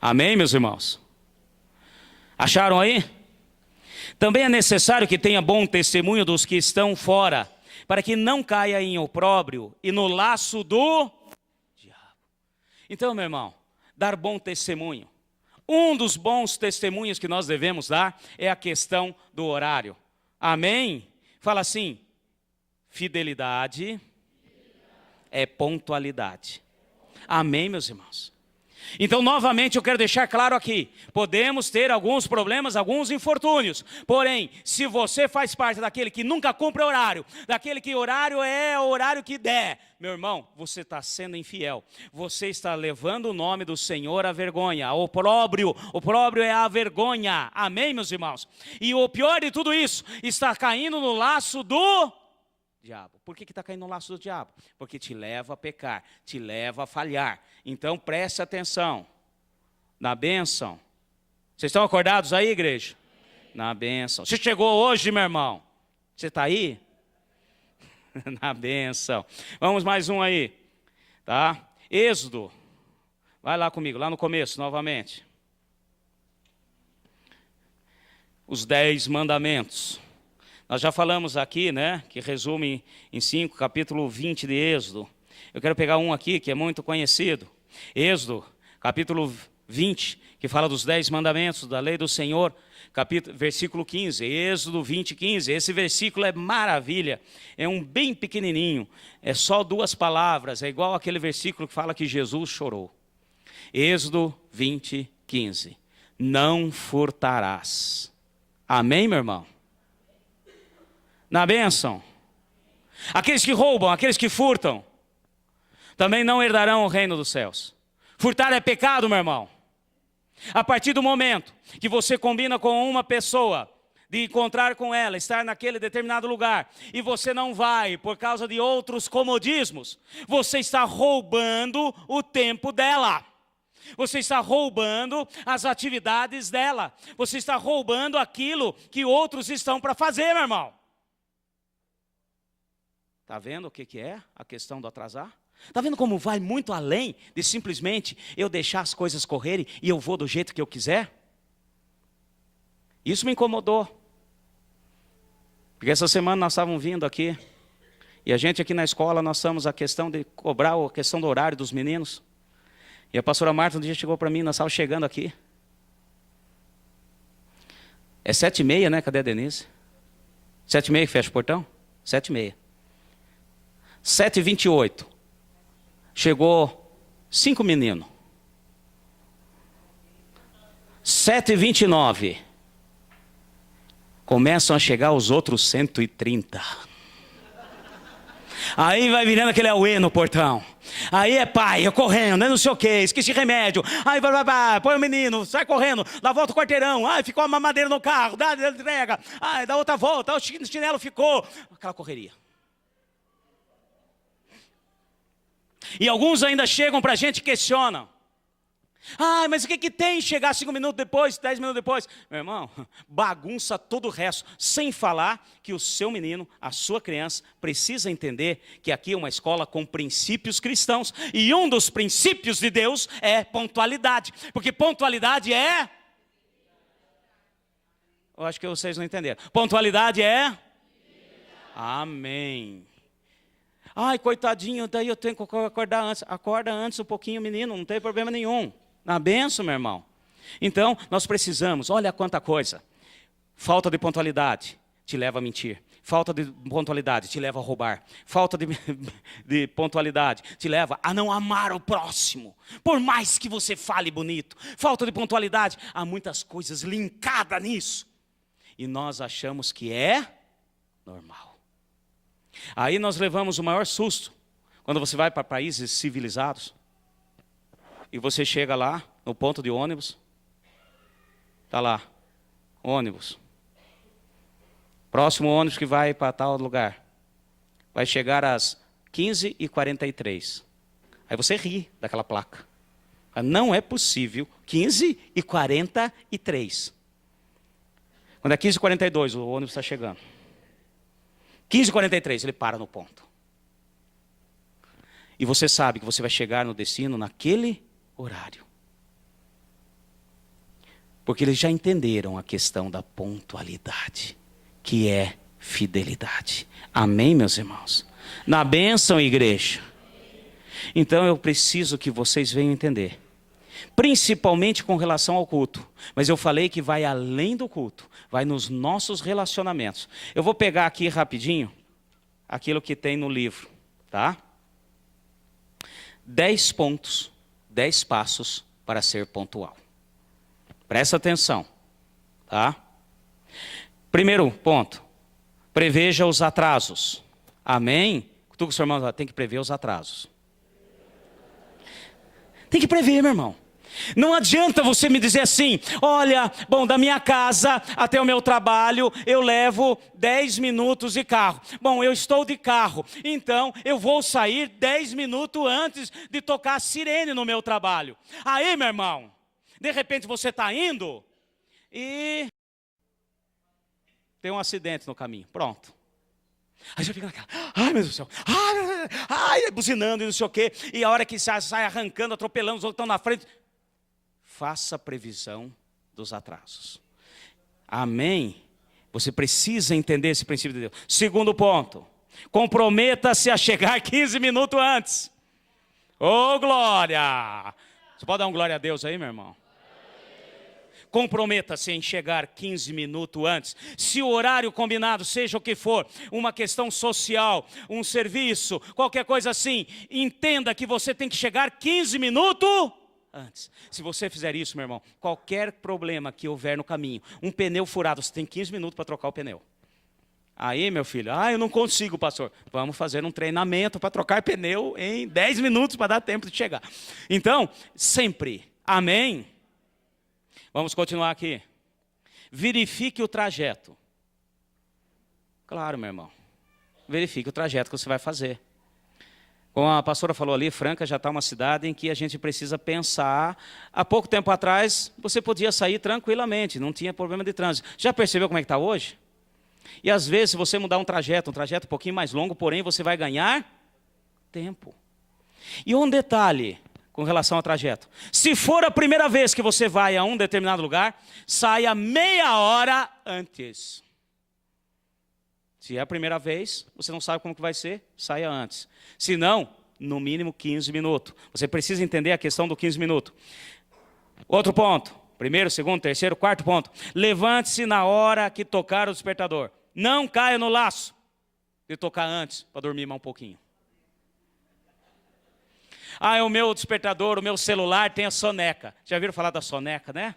Amém, meus irmãos? Acharam aí? Também é necessário que tenha bom testemunho dos que estão fora, para que não caia em opróbrio e no laço do diabo. Então, meu irmão, dar bom testemunho. Um dos bons testemunhos que nós devemos dar é a questão do horário. Amém? Fala assim, fidelidade é pontualidade. Amém, meus irmãos? Então, novamente, eu quero deixar claro aqui, podemos ter alguns problemas, alguns infortúnios, porém, se você faz parte daquele que nunca cumpre horário, daquele que horário é o horário que der, meu irmão, você está sendo infiel, você está levando o nome do Senhor à vergonha, o opróbrio é a vergonha, amém, meus irmãos? E o pior de tudo isso, está caindo no laço do diabo. Por que está caindo no laço do diabo? Porque te leva a pecar, te leva a falhar. Então preste atenção. Na bênção. Vocês estão acordados aí, igreja? Na bênção. Você chegou hoje, meu irmão? Você está aí? Na bênção. Vamos mais um aí, tá? Êxodo. Vai lá comigo, lá no começo, novamente. Os 10 mandamentos. Nós já falamos aqui, né, que resume em 5, capítulo 20 de Êxodo. Eu quero pegar um aqui que é muito conhecido. Êxodo, capítulo 20, que fala dos 10 mandamentos da lei do Senhor, versículo 15. Êxodo 20, 15. Esse versículo é maravilha. É um bem pequenininho. É só 2 palavras. É igual aquele versículo que fala que Jesus chorou. Êxodo 20, 15. Não furtarás. Amém, meu irmão? Na bênção. Aqueles que roubam, aqueles que furtam, também não herdarão o reino dos céus. Furtar é pecado, meu irmão. A partir do momento que você combina com uma pessoa, de encontrar com ela, estar naquele determinado lugar, e você não vai por causa de outros comodismos, você está roubando o tempo dela. Você está roubando as atividades dela. Você está roubando aquilo que outros estão para fazer, meu irmão. Está vendo o que é a questão do atrasar? Está vendo como vai muito além de simplesmente eu deixar as coisas correrem e eu vou do jeito que eu quiser? Isso me incomodou. Porque essa semana nós estávamos vindo aqui, e a gente aqui na escola, nós estamos a questão de cobrar a questão do horário dos meninos. E a pastora Marta um dia chegou para mim, nós estávamos chegando aqui. É 7h30, né? Cadê a Denise? 7h30 que fecha o portão? 7h30. 7h28. Chegou 5 meninos. 7h29. Começam a chegar os outros 130. Aí vai virando aquele auê no portão. Aí é pai, eu correndo, não sei o que, esqueci remédio. Aí vai, põe o menino, sai correndo, dá volta o quarteirão. Ai, ficou a mamadeira no carro, dá entrega. Ai, dá outra volta, o chinelo ficou. Aquela correria. E alguns ainda chegam para a gente e questionam. Ah, mas o que tem chegar 5 minutos depois, 10 minutos depois? Meu irmão, bagunça todo o resto. Sem falar que o seu menino, a sua criança, precisa entender que aqui é uma escola com princípios cristãos. E um dos princípios de Deus é pontualidade. Porque pontualidade é... Eu acho que vocês não entenderam. Pontualidade é... Amém. Ai, coitadinho, daí eu tenho que acordar antes. Acorda antes um pouquinho, menino, não tem problema nenhum. Na bênção, meu irmão. Então, nós precisamos, olha quanta coisa. Falta de pontualidade te leva a mentir. Falta de pontualidade te leva a roubar. Falta de pontualidade te leva a não amar o próximo. Por mais que você fale bonito. Falta de pontualidade, há muitas coisas linkadas nisso. E nós achamos que é normal. Aí nós levamos o maior susto. Quando você vai para países civilizados. E você chega lá, no ponto de ônibus. Está lá, ônibus. Próximo ônibus que vai para tal lugar. Vai chegar às 15h43. Aí você ri daquela placa. Não é possível, 15h43. Quando é 15h42, o ônibus está chegando. 15h43, ele para no ponto. E você sabe que você vai chegar no destino naquele horário. Porque eles já entenderam a questão da pontualidade, que é fidelidade. Amém, meus irmãos? Na bênção, igreja. Então eu preciso que vocês venham entender. Principalmente com relação ao culto. Mas eu falei que vai além do culto. Vai nos nossos relacionamentos. Eu vou pegar aqui rapidinho aquilo que tem no livro, tá? 10 pontos, 10 passos para ser pontual. Presta atenção, tá? Primeiro ponto, preveja os atrasos. Amém? Tu com o seu irmão tem que prever os atrasos. Tem que prever, meu irmão. Não adianta você me dizer assim, olha, bom, da minha casa até o meu trabalho, eu levo 10 minutos de carro. Bom, eu estou de carro, então eu vou sair 10 minutos antes de tocar a sirene no meu trabalho. Aí, meu irmão, de repente você está indo e tem um acidente no caminho. Pronto. Aí já fica naquela, ai meu Deus do céu, ai, buzinando e não sei o quê. E a hora que sai arrancando, atropelando, os outros estão na frente. Faça previsão dos atrasos. Amém? Você precisa entender esse princípio de Deus. Segundo ponto, comprometa-se a chegar 15 minutos antes. Ô, glória! Você pode dar um glória a Deus aí, meu irmão? Comprometa-se em chegar 15 minutos antes. Se o horário combinado, seja o que for, uma questão social, um serviço, qualquer coisa assim, entenda que você tem que chegar 15 minutos antes. Se você fizer isso, meu irmão, qualquer problema que houver no caminho, um pneu furado, você tem 15 minutos para trocar o pneu. Aí, meu filho, eu não consigo, pastor. Vamos fazer um treinamento para trocar pneu em 10 minutos para dar tempo de chegar. Então, sempre, amém? Vamos continuar aqui. Verifique o trajeto. Claro, meu irmão. Verifique o trajeto que você vai fazer. Como a pastora falou ali, Franca já está uma cidade em que a gente precisa pensar. Há pouco tempo atrás, você podia sair tranquilamente, não tinha problema de trânsito. Já percebeu como é que está hoje? E às vezes, se você mudar um trajeto um pouquinho mais longo, porém, você vai ganhar tempo. E um detalhe com relação ao trajeto. Se for a primeira vez que você vai a um determinado lugar, saia meia hora antes. Se é a primeira vez, você não sabe como que vai ser, saia antes. Se não, no mínimo 15 minutos. Você precisa entender a questão do 15 minutos. Outro ponto. Primeiro, segundo, terceiro, quarto ponto. Levante-se na hora que tocar o despertador. Não caia no laço de tocar antes, para dormir mais um pouquinho. É o meu despertador, o meu celular tem a soneca. Já viram falar da soneca, né?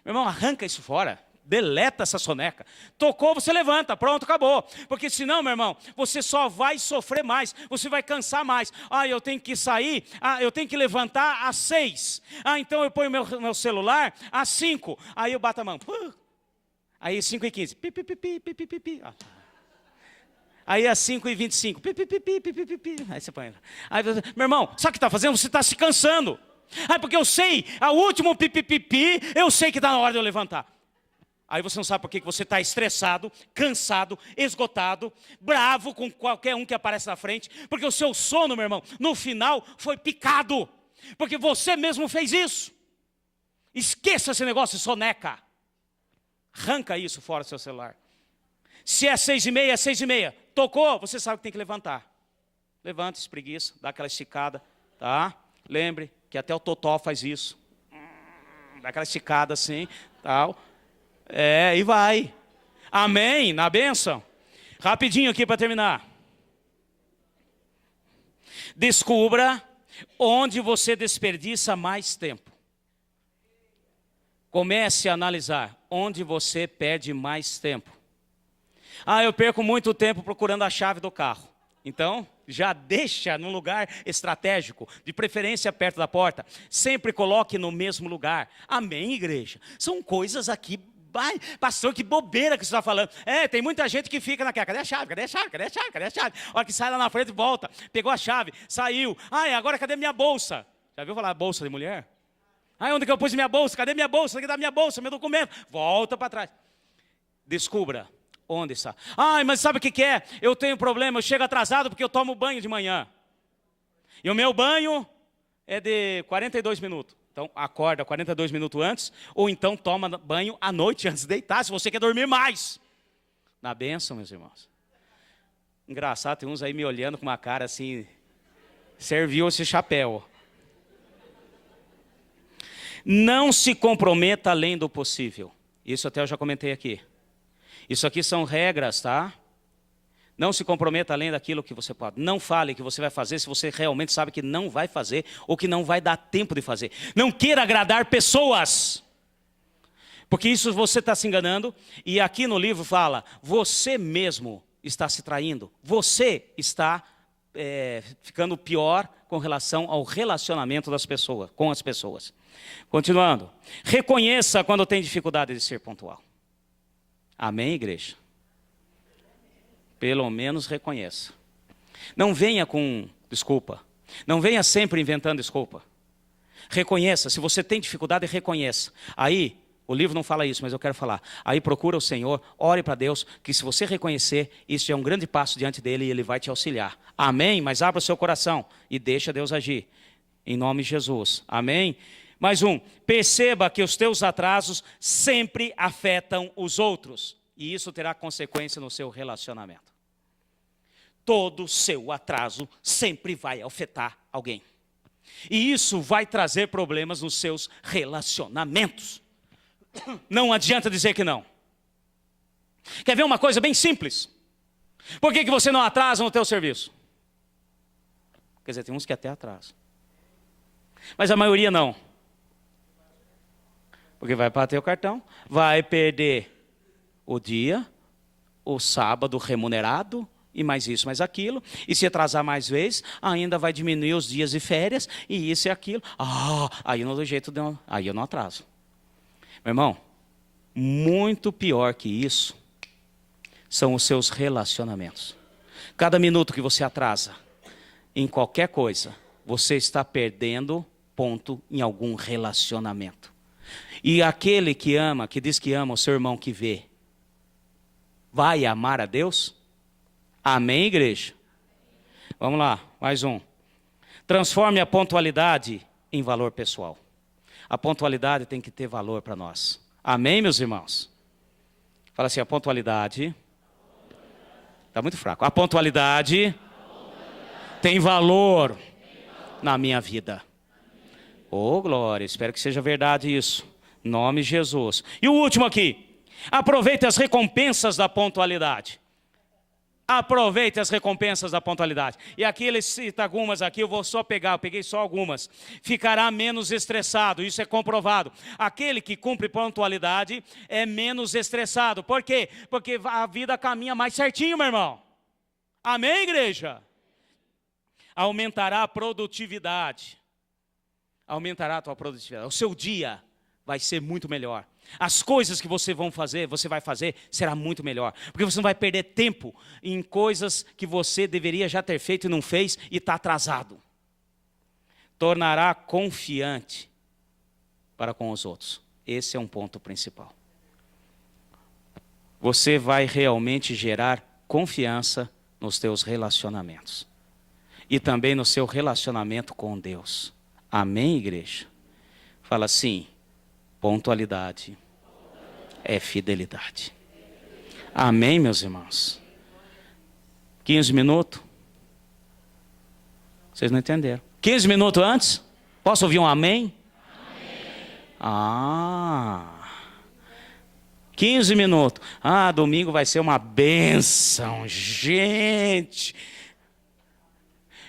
Meu irmão, arranca isso fora. Deleta essa soneca. Tocou, você levanta, pronto, acabou. Porque senão, meu irmão, você só vai sofrer mais. Você vai cansar mais. Eu tenho que sair, eu tenho que levantar às 6. Então eu ponho meu celular às 5. Aí eu bato a mão. Aí 5h15. Aí às 5h25. Aí você põe. Aí, meu irmão, sabe o que está fazendo? Você está se cansando. Porque eu sei, a último pipipipi, eu sei que está na hora de eu levantar. Aí você não sabe por que você está estressado, cansado, esgotado, bravo com qualquer um que aparece na frente, porque o seu sono, meu irmão, no final foi picado, porque você mesmo fez isso. Esqueça esse negócio de soneca. Arranca isso fora do seu celular. Se é 6h30, é 6h30. Tocou, você sabe que tem que levantar. Levanta, espreguiça, dá aquela esticada, tá? Lembre que até o totó faz isso. Dá aquela esticada assim, tal. E vai. Amém? Na bênção. Rapidinho aqui para terminar. Descubra onde você desperdiça mais tempo. Comece a analisar onde você perde mais tempo. Eu perco muito tempo procurando a chave do carro. Então, já deixa num lugar estratégico, de preferência perto da porta. Sempre coloque no mesmo lugar. Amém, igreja? São coisas aqui. Pastor, que bobeira que você está falando. Tem muita gente que fica naquela, cadê a chave, cadê a chave, cadê a chave, cadê a chave? A hora que sai lá na frente, volta, pegou a chave, saiu. Agora cadê minha bolsa? Já viu falar bolsa de mulher? Onde que eu pus minha bolsa? Cadê minha bolsa? Cadê minha bolsa, meu documento? Volta para trás. Descubra onde está. Mas sabe o que é? Eu tenho problema, eu chego atrasado porque eu tomo banho de manhã. E o meu banho é de 42 minutos. Então, acorda 42 minutos antes, ou então toma banho à noite antes de deitar, se você quer dormir mais. Na bênção, meus irmãos. Engraçado, tem uns aí me olhando com uma cara assim, serviu esse chapéu. Não se comprometa além do possível. Isso até eu já comentei aqui. Isso aqui são regras, tá? Não se comprometa além daquilo que você pode. Não fale que você vai fazer se você realmente sabe que não vai fazer ou que não vai dar tempo de fazer. Não queira agradar pessoas, porque isso você está se enganando. E aqui no livro fala, você mesmo está se traindo. Você está ficando pior com relação ao relacionamento das pessoas, com as pessoas. Continuando. Reconheça quando tem dificuldade de ser pontual. Amém, igreja? Pelo menos reconheça. Não venha com desculpa. Não venha sempre inventando desculpa. Reconheça. Se você tem dificuldade, reconheça. Aí, O livro não fala isso, mas eu quero falar. Aí procura o Senhor, ore para Deus, que se você reconhecer, isso é um grande passo diante dele e ele vai te auxiliar. Amém? Mas abra o seu coração e deixa Deus agir. Em nome de Jesus. Amém? Mais um. Perceba que os teus atrasos sempre afetam os outros. E isso terá consequência no seu relacionamento. Todo seu atraso sempre vai afetar alguém. E isso vai trazer problemas nos seus relacionamentos. Não adianta dizer que não. Quer ver uma coisa bem simples? Por que você não atrasa no teu serviço? Quer dizer, tem uns que até atrasam. Mas a maioria não. Porque vai bater o cartão, vai perder o dia, o sábado remunerado, e mais isso, mais aquilo. E se atrasar mais vezes, ainda vai diminuir os dias de férias, e isso e aquilo. Aí não do jeito de... Aí eu não atraso. Meu irmão, muito pior que isso são os seus relacionamentos. Cada minuto que você atrasa em qualquer coisa, você está perdendo ponto em algum relacionamento. E aquele que ama, que diz que ama o seu irmão que vê, vai amar a Deus? Amém, igreja? Vamos lá, mais um. Transforme a pontualidade em valor pessoal. A pontualidade tem que ter valor para nós. Amém, meus irmãos? Fala assim, a pontualidade... Está muito fraco. A pontualidade tem valor na minha vida. Oh, glória, espero que seja verdade isso. Em nome de Jesus. E o último aqui. Aproveite as recompensas da pontualidade. Aproveite as recompensas da pontualidade. E aqui ele cita algumas aqui, eu vou só pegar, eu peguei só algumas. Ficará menos estressado, isso é comprovado. Aquele que cumpre pontualidade é menos estressado. Por quê? Porque a vida caminha mais certinho, meu irmão. Amém, igreja? Aumentará a produtividade. Aumentará a tua produtividade. O seu dia vai ser muito melhor. As coisas que você vai fazer, será muito melhor. Porque você não vai perder tempo em coisas que você deveria já ter feito e não fez e está atrasado. Tornará confiante para com os outros. Esse é um ponto principal. Você vai realmente gerar confiança nos teus relacionamentos. E também no seu relacionamento com Deus. Amém, igreja? Fala assim. Pontualidade é fidelidade. Amém, meus irmãos? 15 minutos? Vocês não entenderam. 15 minutos antes? Posso ouvir um amém? Amém. 15 minutos. Domingo vai ser uma bênção, gente.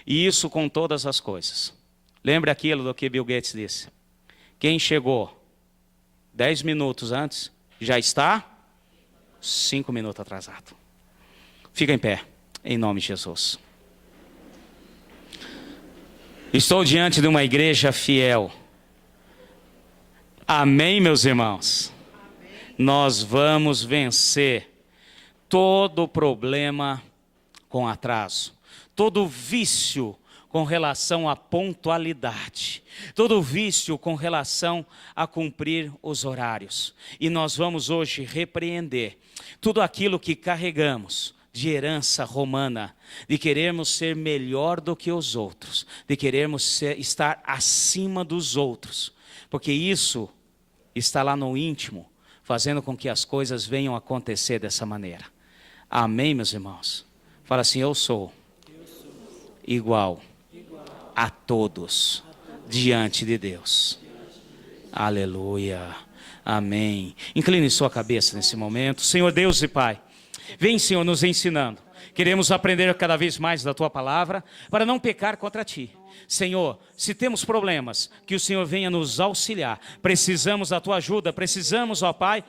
E isso com todas as coisas. Lembre aquilo do que Bill Gates disse. Quem chegou 10 minutos antes, já está 5 minutos atrasado. Fica em pé, em nome de Jesus. Estou diante de uma igreja fiel. Amém, meus irmãos? Amém. Nós vamos vencer todo problema com atraso, todo vício com relação à pontualidade, todo vício com relação a cumprir os horários. E nós vamos hoje repreender tudo aquilo que carregamos de herança romana, de querermos ser melhor do que os outros, de querermos estar acima dos outros, porque isso está lá no íntimo, fazendo com que as coisas venham a acontecer dessa maneira. Amém, meus irmãos? Fala assim, eu sou igual a todos diante de Deus. Aleluia. Amém. Incline sua cabeça nesse momento. Senhor Deus e Pai, vem, Senhor, nos ensinando. Queremos aprender cada vez mais da Tua palavra para não pecar contra Ti. Senhor, se temos problemas, que o Senhor venha nos auxiliar. Precisamos da Tua ajuda, precisamos, ó Pai,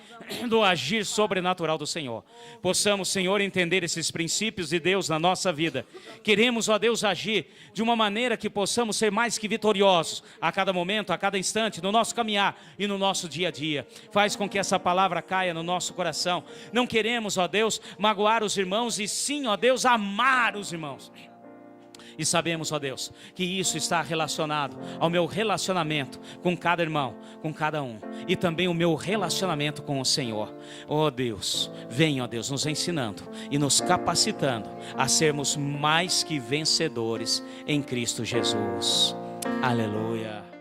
do agir sobrenatural do Senhor. Possamos, Senhor, entender esses princípios de Deus na nossa vida. Queremos, ó Deus, agir de uma maneira que possamos ser mais que vitoriosos a cada momento, a cada instante, no nosso caminhar e no nosso dia a dia. Faz com que essa palavra caia no nosso coração. Não queremos, ó Deus, magoar os irmãos e sim, ó Deus, amar os irmãos. E sabemos, ó Deus, que isso está relacionado ao meu relacionamento com cada irmão, com cada um. E também o meu relacionamento com o Senhor. Ó Deus, vem, ó Deus, nos ensinando e nos capacitando a sermos mais que vencedores em Cristo Jesus. Aleluia.